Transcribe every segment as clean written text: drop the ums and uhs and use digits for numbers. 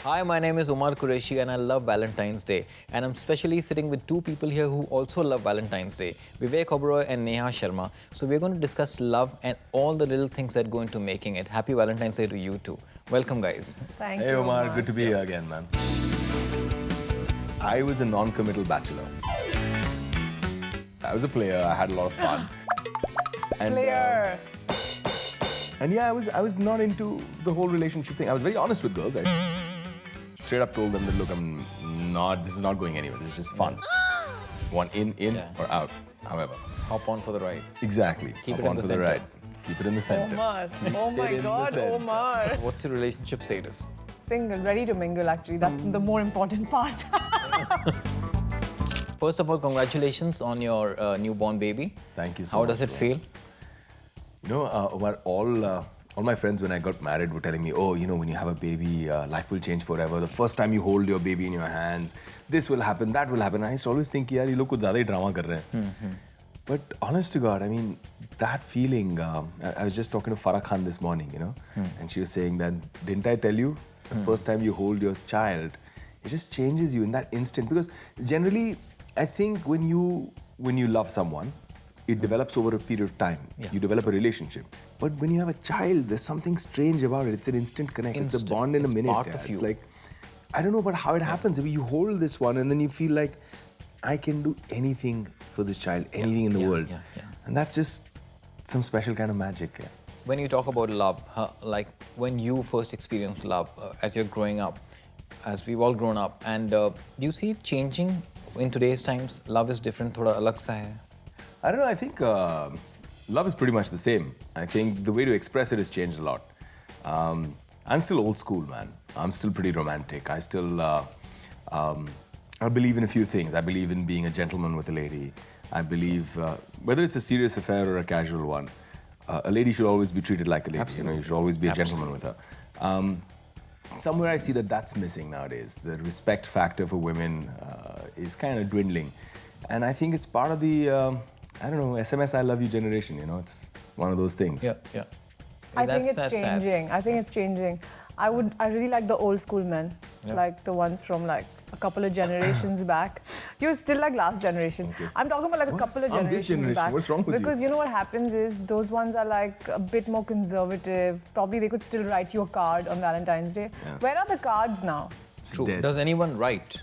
Hi, my name is Umar Qureshi and I love Valentine's Day. And I'm especially sitting with two people here who also love Valentine's Day, Vivek Oberoi and Neha Sharma. So we're going to discuss love and all the little things that go into making it. Happy Valentine's Day to you too. Welcome, guys. Thank you, Hey Omar, good to be here again, man. I was a non-committal bachelor. I was a player, I had a lot of fun. And, Player. And yeah, I was not into the whole relationship thing. I was very honest with girls. I straight up told them that, look, this is not going anywhere. This is just fun. One in or out, however. Hop on for the ride. Exactly. Keep Hop it in on the for center. ride. Keep it in the center. Omar. Keep Oh my it in the God, center. Omar. What's your relationship status? Single, ready to mingle actually. That's the more important part. First of all, congratulations on your newborn baby. Thank you so How much. does it feel? You know, Omar, all my friends when I got married were telling me, oh, you know, when you have a baby, life will change forever. The first time you hold your baby in your hands, this will happen, that will happen. I used to always think, yaar, ye log kuch zyada hi drama kar rahe hain. But honest to God, I mean, that feeling, I was just talking to Farah Khan this morning, you know, and she was saying that, didn't I tell you, the first time you hold your child, it just changes you in that instant. Because generally, I think when you love someone, it develops over a period of time. Yeah. You develop a relationship. But when you have a child, there's something strange about it. It's an instant connect. It's a bond in a minute. Part of you. It's like, I don't know about how it happens. I mean, you hold this one and then you feel like, I can do anything for this child, anything in the world. And that's just some special kind of magic. Yeah. When you talk about love, like when you first experienced love as you're growing up, as we've all grown up, and do you see it changing in today's times? Love is different, thoda alag sa hai. I don't know, I think love is pretty much the same. I think the way to express it has changed a lot. I'm still old school, man. I'm still pretty romantic. I still, I believe in a few things. I believe in being a gentleman with a lady. I believe, whether it's a serious affair or a casual one, a lady should always be treated like a lady. Absolutely. You know, you should always be a gentleman with her. Somewhere I see that that's missing nowadays. The respect factor for women is kind of dwindling. And I think it's part of the, I don't know, SMS I love you generation, you know, it's one of those things. Yeah. I think That's it's sad. changing. I think it's changing. I really like the old school men, like the ones from like a couple of generations back. You're still like last generation. Okay. I'm talking about like a couple of I'm this generations generation. back. What's wrong with you? Because you know what happens is those ones are like a bit more conservative. Probably they could still write you a card on Valentine's Day. Yeah. Where are the cards now? True. Dead. Does anyone write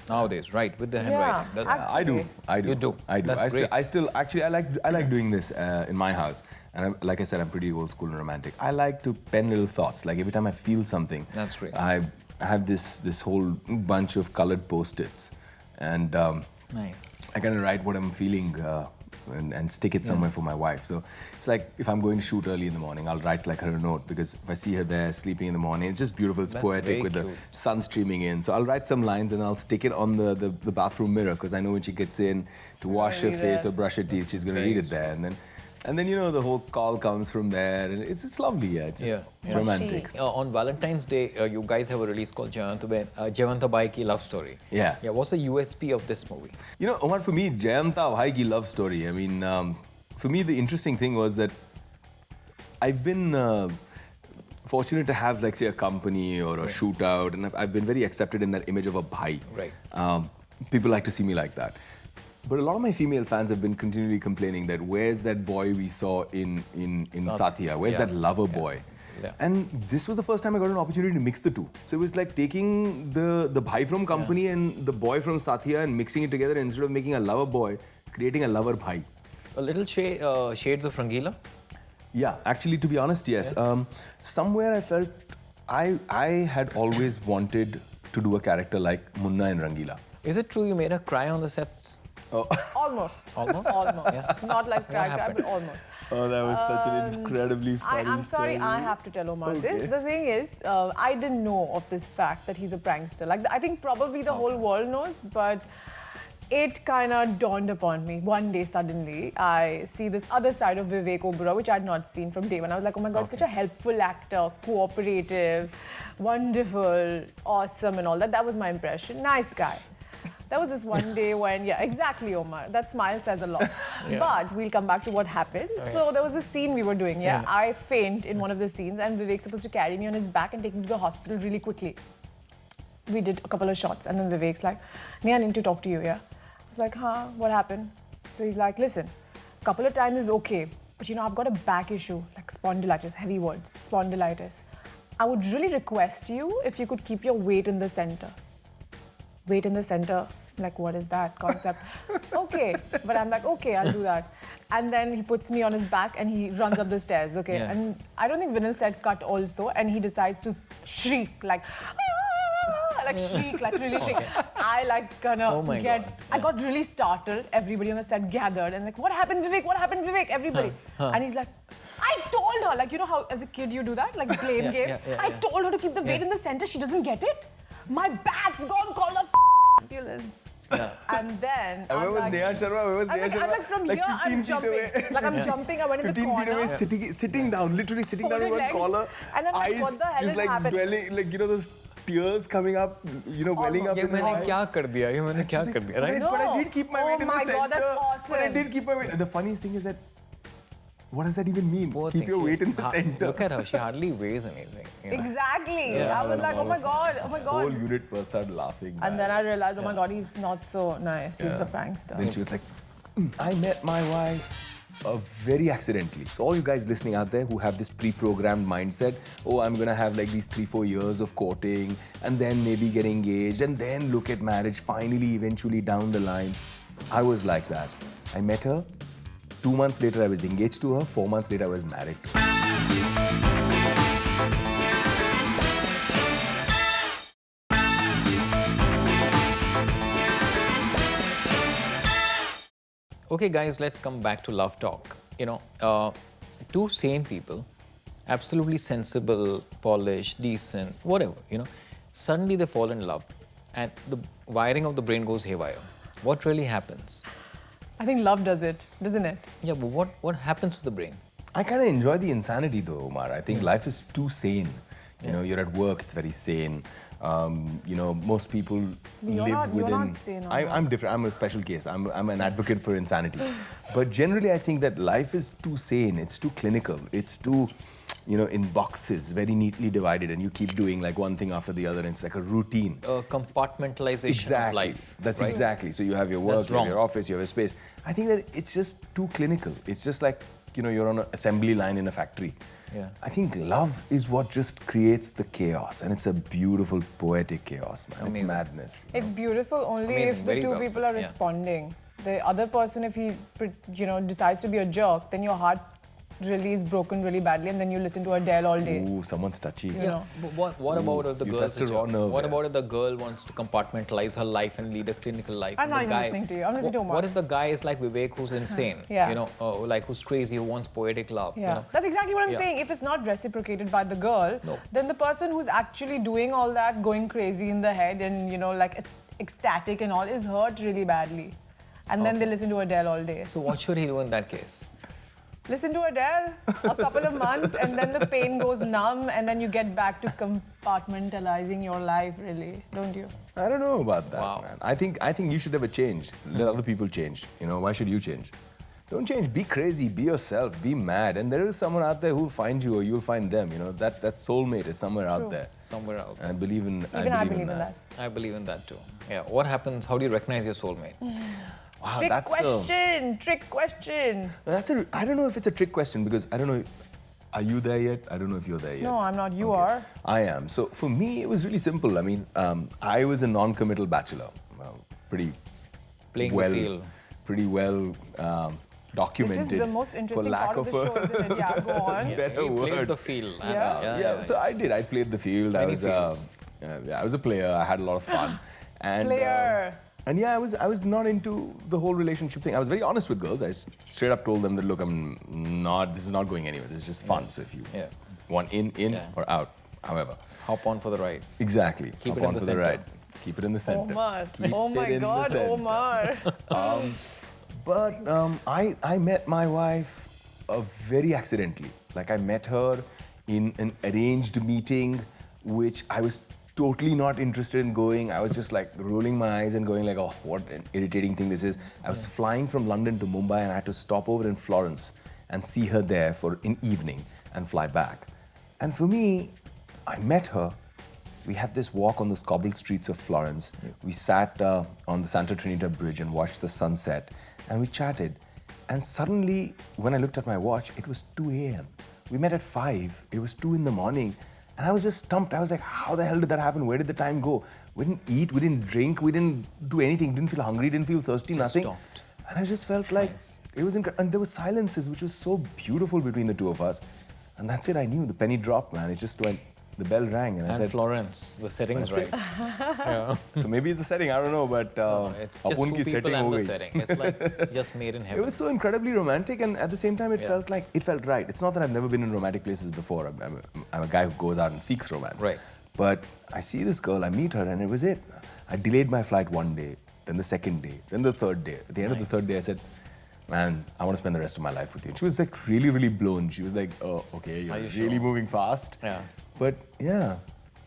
nowadays? Write with the handwriting? Yeah, Does- I do. You do? I do. That's great. I still actually I like doing this in my house, and like I said, I'm pretty old school and romantic. I like to pen little thoughts. Like every time I feel something, That's great. I have this whole bunch of colored post-its, and Nice. I kind of write what I'm feeling and stick it somewhere for my wife. So it's like if I'm going to shoot early in the morning, I'll write like her a note, because if I see her there sleeping in the morning, it's just beautiful. It's That's poetic very with cute. the sun streaming in. So I'll write some lines and I'll stick it on the bathroom mirror, because I know when she gets in to wash her read face it. or brush her teeth, she's going to very read it there. And then you know the whole call comes from there, and it's lovely. Yeah, it's just Yeah. romantic. On Valentine's Day, you guys have a release called Jayanta Bai Ki Love Story. Yeah. Yeah. What's the USP of this movie? You know, Omar, for me, Jayanta Bhai ki love story. I mean, for me, the interesting thing was that I've been fortunate to have, like, say, a company or a shootout, and I've been very accepted in that image of a bhai. Right. People like to see me like that. But a lot of my female fans have been continually complaining that where's that boy we saw in Satya? Where's that lover boy? Yeah. And this was the first time I got an opportunity to mix the two. So it was like taking the bhai from company and the boy from Satya and mixing it together, instead of making a lover boy, creating a lover bhai. A little shades of Rangila. Yeah, actually, to be honest, yes. Somewhere I felt I had always wanted to do a character like Munna in Rangila. Is it true you made her cry on the sets? Almost. Almost? Almost. Not like cry, happened? but almost. Oh, that was such an incredibly funny I'm sorry, story. I have to tell Omar this. Okay. The thing is, I didn't know of this fact that he's a prankster. Like, I think probably the whole world knows, but it kind of dawned upon me one day suddenly. I see this other side of Vivek Oberoi, which I had not seen from day one. I was like, oh my God, such a helpful actor, cooperative, wonderful, awesome and all that. That was my impression. Nice guy. There was this one day when, yeah, exactly, Omar. That smile says a lot. But we'll come back to what happened. So there was a scene we were doing, yeah. I faint in one of the scenes, and Vivek's supposed to carry me on his back and take me to the hospital really quickly. we did a couple of shots, and then Vivek's like, Neha, I need to talk to you, yeah? I was like, huh, what happened? So he's like, listen, a couple of times is okay, but you know, I've got a back issue, like spondylitis, heavy words, spondylitis. I would really request you if you could keep your weight in the center. Weight in the center, like what is that concept? Okay, but I'm like, okay, I'll do that. And then he puts me on his back and he runs up the stairs, okay? Yeah. And I don't think Vinil said cut also, and he decides to shriek, like, shriek, like really shriek. I like gonna Oh my get, God. I got really startled. Everybody on the set gathered and like, what happened, Vivek? What happened, Vivek? Everybody. And he's like, I told her, like, you know how as a kid you do that, like blame Yeah, game? yeah, yeah, I yeah. told her to keep the weight in the center. She doesn't get it. My back's gone, call the ambulance. Yeah. And then And where I'm was like, Neha Sharma? Where was I'm Neha like, Sharma? I'm like from Like here, 15 I'm feet jumping. away. Like I'm jumping, I went in the 15 feet corner. away, sitting down, literally sitting down in Folded one legs. collar. And I'm like, eyes what the hell just is like happening? dwelling, like, you know, those tears coming up, you know, welling up ये in her मैंने eyes. क्या कर दिया? ये मैंने क्या कर दिया? Right? But I did keep my Oh weight in the my center. God, that's But I awesome. did keep my weight. The funniest thing is that, what does that even mean? Poor Keep thing, your she- weight in the center. Look at her. She hardly weighs anything. You know? Exactly. Yeah. I was like, oh my God, oh my The whole God. unit burst out laughing. And man. then I realized, oh my God, he's not so nice. He's Yeah. a prankster. Then she was like, I met my wife very accidentally. So all you guys listening out there who have this pre-programmed mindset, oh, I'm gonna have like these 3-4 years of courting and then maybe get engaged and then look at marriage finally, eventually down the line. I was like that. I met her. 2 months later, I was engaged to her. 4 months later, I was married to her. Okay, guys, let's come back to love talk. You know, two sane people, absolutely sensible, polished, decent, whatever, you know, suddenly they fall in love and the wiring of the brain goes haywire. What really happens? I think love does it, doesn't it? Yeah, but what happens to the brain? I kind of enjoy the insanity though, Omar. I think life is too sane. You know, you're at work, it's very sane. You know, most people You're live not- you're within. not sane, I'm different. I'm a special case. I'm an advocate for insanity. But generally, I think that life is too sane. It's too clinical. It's too, you know, in boxes, very neatly divided, and you keep doing like one thing after the other. And it's like a routine. Compartmentalization of life. That's right? exactly. So you have your work, That's you have wrong. your office, you have a space. I think that it's just too clinical. It's just like, you know, you're on an assembly line in a factory. Yeah. I think love is what just creates the chaos, and it's a beautiful, poetic chaos, man. It's Amazing. madness. It's beautiful only Amazing, if the very two well people said, are yeah. responding. The other person, if he, you know, decides to be a jerk, then your heart really is broken really badly, and then you listen to Adele all day. Ooh, someone's touchy. You Yeah, know. but what about if the you girl's touched a raw nerve What there. about if the girl wants to compartmentalize her life and lead a clinical life? I'm and not the even guy, listening to you. I'm listening to Omar. What if the guy is like Vivek, who's insane? Yeah. You know, like who's crazy, who wants poetic love? Yeah, You know? that's exactly what I'm Yeah. saying. If it's not reciprocated by the girl, No. then the person who's actually doing all that, going crazy in the head and, you know, like it's ecstatic and all, is hurt really badly. And then they listen to Adele all day. So what should he do in that case? Listen to Adele a couple of months and then the pain goes numb and then you get back to compartmentalizing your life, really, don't you? I don't know about that, Wow. man. I think you should have a change. Let other people change. You know, why should you change? Don't change. Be crazy. Be yourself. Be mad. And there is someone out there who'll find you, or you'll find them. You know, that soulmate is somewhere out True. there. Somewhere out. And I believe in. Even I believe in that. I believe in that too. Yeah. What happens? How do you recognize your soulmate? Wow, Trick that's question, trick question. I don't know if it's a trick question because I don't know. Are you there yet? I don't know if you're there yet. No, I'm not. You Okay. are. I am. So for me, it was really simple. I mean, I was a non-committal bachelor. Pretty Playing well, the field. pretty well documented. This is the most for interesting lack part of of the a show, isn't it? Yeah, go on. Yeah, better he played word. the field. Yeah. So I did. I played the field. Many I was fields. I was a player. I had a lot of fun. And, Player. and yeah, I was not into the whole relationship thing. I was very honest with girls. I straight up told them that, look, this is not going anywhere. This is just fun. So if you Yeah. want in Yeah. or out, however. Hop on for the ride. Exactly. Keep Hop it in on the for center. ride. Keep it in the center. Omar. Keep Oh my it in the God, center. Omar. But I met my wife very accidentally. Like I met her in an arranged meeting, which I was totally not interested in going. I was just like rolling my eyes and going like, oh, what an irritating thing this is. I was flying from London to Mumbai and I had to stop over in Florence and see her there for an evening and fly back. And for me, I met her. We had this walk on those cobbled streets of Florence. We sat on the Santa Trinita Bridge and watched the sunset, and we chatted. And suddenly, when I looked at my watch, it was 2 a.m. We met at 5. It was 2 in the morning. And I was just stumped. I was like, how the hell did that happen? Where did the time go? We didn't eat, we didn't drink, we didn't do anything. Didn't feel hungry, didn't feel thirsty, nothing. Stopped. And I just felt like it was and there were silences which was so beautiful between the two of us. And that's it, I knew. The penny dropped, man. It just went, the bell rang and I said... Florence, the setting's right. Yeah. So maybe it's the setting, I don't know, but... It's just two people and the setting. It's like just made in heaven. It was so incredibly romantic, and at the same time, it felt right. It's not that I've never been in romantic places before. I'm a guy who goes out and seeks romance. Right. But I see this girl, I meet her, and it was it. I delayed my flight one day, then the second day, then the third day. At the end of the third day, I said, man, I want to spend the rest of my life with you. And she was like really, really blown. She was like, oh, okay, you're really moving fast. Yeah. But yeah,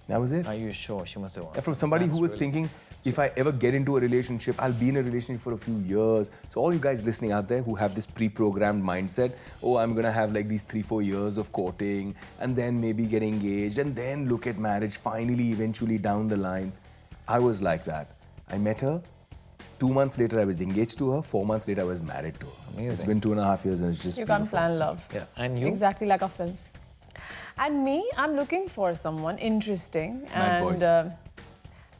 that was it. Are you sure? She must have asked. From somebody who was thinking, if I ever get into a relationship, I'll be in a relationship for a few years. So all you guys listening out there who have this pre-programmed mindset, oh, I'm going to have like these 3-4 years of courting and then maybe get engaged and then look at marriage finally, eventually down the line. I was like that. I met her. 2 months later, I was engaged to her. 4 months later, I was married to her. Amazing. It's been 2.5 years and it's just You beautiful. can't plan love. Yeah. And you? Exactly like a film. And me, I'm looking for someone interesting. Bad and boys.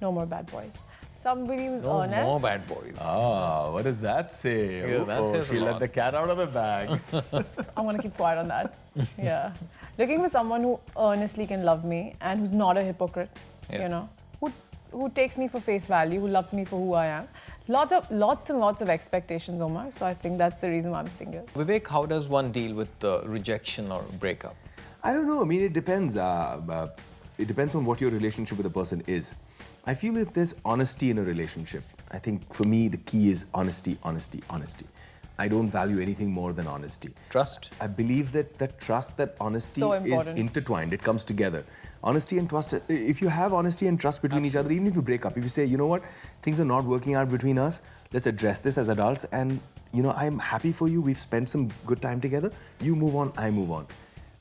No more bad boys. Somebody who's No honest. more bad boys. Ah, what does that say? Yeah, that says she a let lot. the cat out of the bag. I'm gonna keep quiet on that. Yeah. Looking for someone who earnestly can love me and who's not a hypocrite. Yeah. You know, who takes me for face value, who loves me for who I am. Lots and lots of expectations, Omar. So I think that's the reason why I'm single. Vivek, how does one deal with rejection or breakup? I don't know. I mean, it depends. It depends on what your relationship with a person is. I feel if there's honesty in a relationship, I think for me the key is honesty, honesty, honesty. I don't value anything more than honesty. Trust? I believe that trust, that honesty So is important. intertwined. It comes together. Honesty and trust. If you have honesty and trust between each other, even if you break up, if you say, you know what, things are not working out between us, let's address this as adults, and you know, I'm happy for you. We've spent some good time together. You move on, I move on.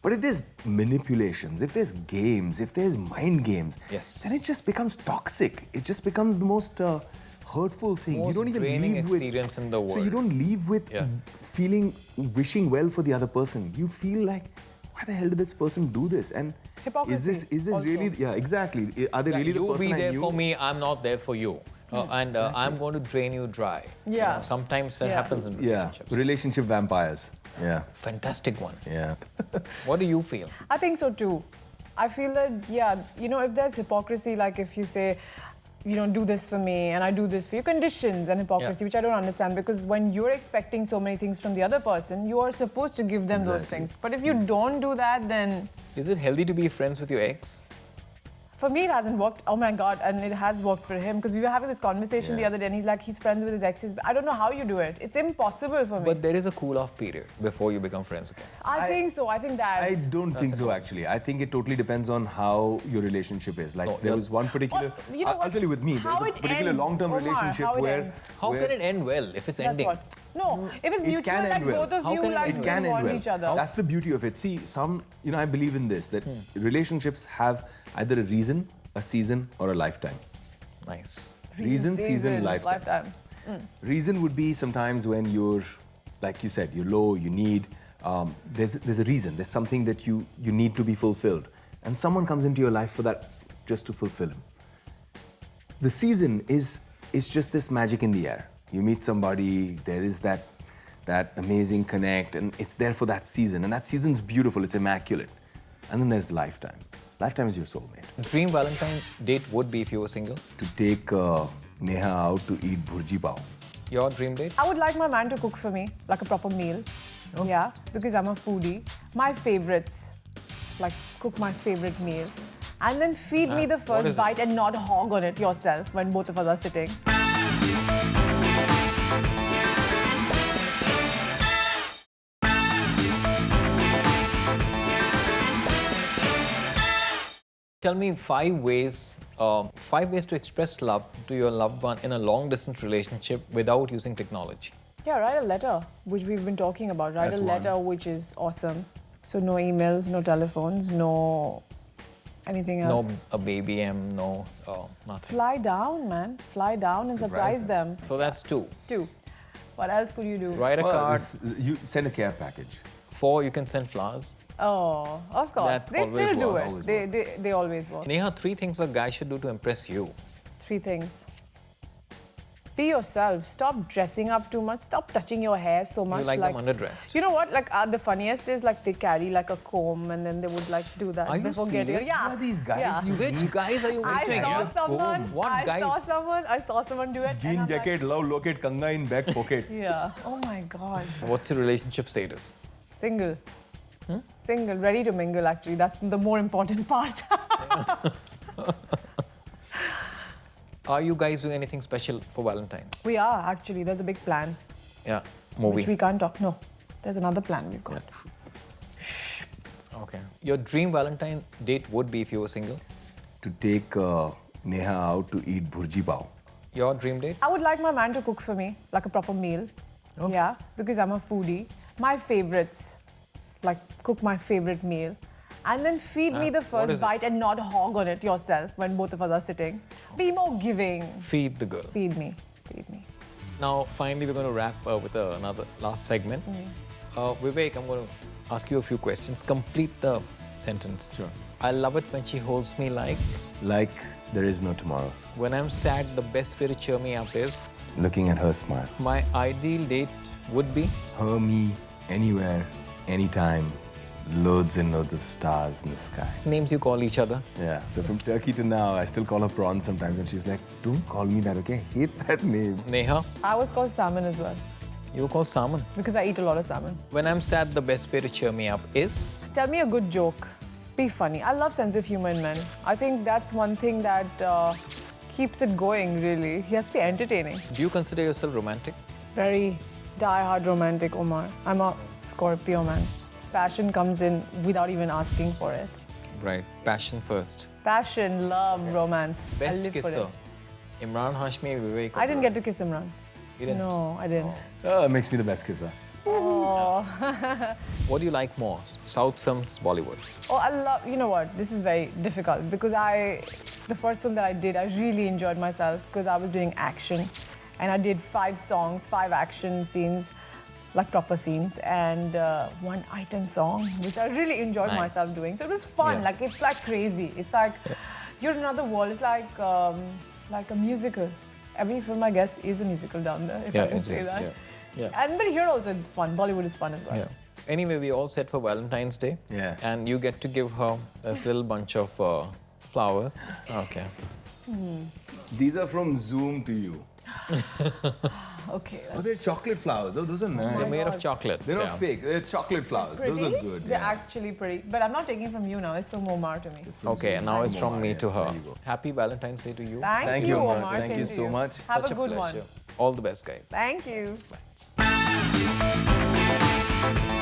But if there's manipulations, if there's games, if there's mind games, then it just becomes toxic. It just becomes the most hurtful thing. Most you don't even draining leave with experience in the world. So you don't leave with feeling, wishing well for the other person. You feel like, why the hell did this person do this? And Hypocrisy is this also. really? Yeah, exactly. Are they really the you person be I there knew? for me, I'm not there for you. And I'm going to drain you dry. Yeah. You know, sometimes that happens in relationships. Relationship vampires. Yeah. Fantastic one. Yeah. What do you feel? I think so too. I feel that, you know, if there's hypocrisy, like if you say, you know, do this for me and I do this for you, conditions and hypocrisy, which I don't understand, because when you're expecting so many things from the other person, you are supposed to give them those things. But if you don't do that, then... Is it healthy to be friends with your ex? For me, it hasn't worked. Oh my God, and it has worked for him, because we were having this conversation the other day and he's like, he's friends with his exes. I don't know how you do it. It's impossible for me. But there is a cool-off period before you become friends again. I think so. I think that... I don't think so, actually. I think it totally depends on how your relationship is. Like, there was one particular... Well, you know I'll tell you with me, how there's a it particular ends, long-term Omar, relationship how it where... ends. How can it end well if it's That's ending? what. No, if it's It mutual, can like end well. both of How you can it like end It can end want well. each other. That's the beauty of it. See, you know, I believe in this, that relationships have either a reason, a season, or a lifetime. Nice. Reason, season, lifetime. Reason would be sometimes when you're, like you said, you're low, you need, there's a reason, there's something that you need to be fulfilled. And someone comes into your life for that, just to fulfill him. The season is just this magic in the air. You meet somebody, there is that amazing connect, and it's there for that season. And that season's beautiful, it's immaculate. And then there's the lifetime. Lifetime is your soulmate. Dream Valentine date would be if you were single. To take Neha out to eat bhurji pao. Your dream date? I would like my man to cook for me, like a proper meal. Oh. Yeah, because I'm a foodie. My favorites, like cook my favorite meal. And then feed me the what first is it? bite and not hog on it yourself when both of us are sitting. Tell me 5 ways to express love to your loved one in a long-distance relationship without using technology. Yeah, write a letter, which we've been talking about. Write That's a letter, which is awesome. So no emails, no telephones, no Anything else? No, a baby no, nothing. Fly down, man. Fly down and surprise them. So that's 2. 2. What else could you do? Write a Well, card. you send a care package. 4, you can send flowers. Oh, of course. That They always still do works. it. They always work. Neha, 3 things a guy should do to impress you. 3 things. Be yourself. Stop dressing up too much. Stop touching your hair so much. You like them underdressed. You know what? Like the funniest is like they carry like a comb and then they would like do that Are you before getting. serious? Yeah. Who are these guys? Yeah. You Which guys are you I meeting? saw someone. What guys? I saw someone do it. and Jean I'm jacket, love locket, kanga in back pocket. Like, yeah. Oh my God. What's your relationship status? Single. Single. Ready to mingle. Actually, that's the more important part. Are you guys doing anything special for Valentine's? We are actually. There's a big plan, Yeah, which movie. we can't talk. No, there's another plan we've got. Okay. Your dream Valentine date would be if you were single? To take Neha out to eat bhurji pav. Your dream date? I would like my man to cook for me, like a proper meal. Oh. Yeah, because I'm a foodie. My favorites, like cook my favorite meal. And then feed me the what is first it? bite and not hog on it yourself when both of us are sitting. Be more giving. Feed the girl. Feed me. Feed me. Now, finally, we're going to wrap with another last segment. Vivek, I'm going to ask you a few questions. Complete the sentence. Sure. I love it when she holds me like. Like there is no tomorrow. When I'm sad, the best way to cheer me up is. Looking at her smile. My ideal date would be. Her, me, anywhere, anytime. Loads and loads of stars in the sky. Names you call each other. Yeah. So from Turkey to now, I still call her prawn sometimes, and she's like, "Don't call me that, okay? I hate that name." Neha, I was called salmon as well you call salmon. because I eat a lot of salmon. When I'm sad, the best way to cheer me up is. Tell me a good joke. Be funny. I love sense of humor in men. I think that's one thing that keeps it going, really. He has to be entertaining. Do you consider yourself romantic? Very die-hard romantic, Omar. I'm a Scorpio, man. Passion comes in without even asking for it. Right. Passion first. Passion, love, romance. I Best live for kisser. it. Imran Hashmi, Vivek. I didn't get to kiss Imran. You didn't? No, I didn't. Oh, it makes me the best kisser. What do you like more? South films, Bollywood? Oh, I love, you know what, this is very difficult because the first film that I did, I really enjoyed myself because I was doing action and I did 5 songs, 5 action scenes, like proper scenes, and 1 item song, which I really enjoyed Nice. myself doing. So it was fun, Yeah. like it's like crazy. It's like, you're in another world, it's like a musical. Every film, I guess, is a musical down there, if I can it say is, that. Yeah. And but here also it's fun, Bollywood is fun as well. Yeah. Anyway, we all set for Valentine's Day. Yeah. And you get to give her this little bunch of flowers. Okay. These are from Zoom to you. Okay. Oh, they're chocolate flowers. Oh, those are nice. They're made of chocolate. They're not fake. They're chocolate flowers. Pretty? Those are good. They're Yeah. actually pretty. But I'm not taking from you now, it's from Omar to me. Okay, and now it's from me to her. There you go. Happy Valentine's Day to you. Thank you, Omar. Omar. Thank Same you to so much. Have Such a good pleasure. one. All the best, guys. Thank you. Bye.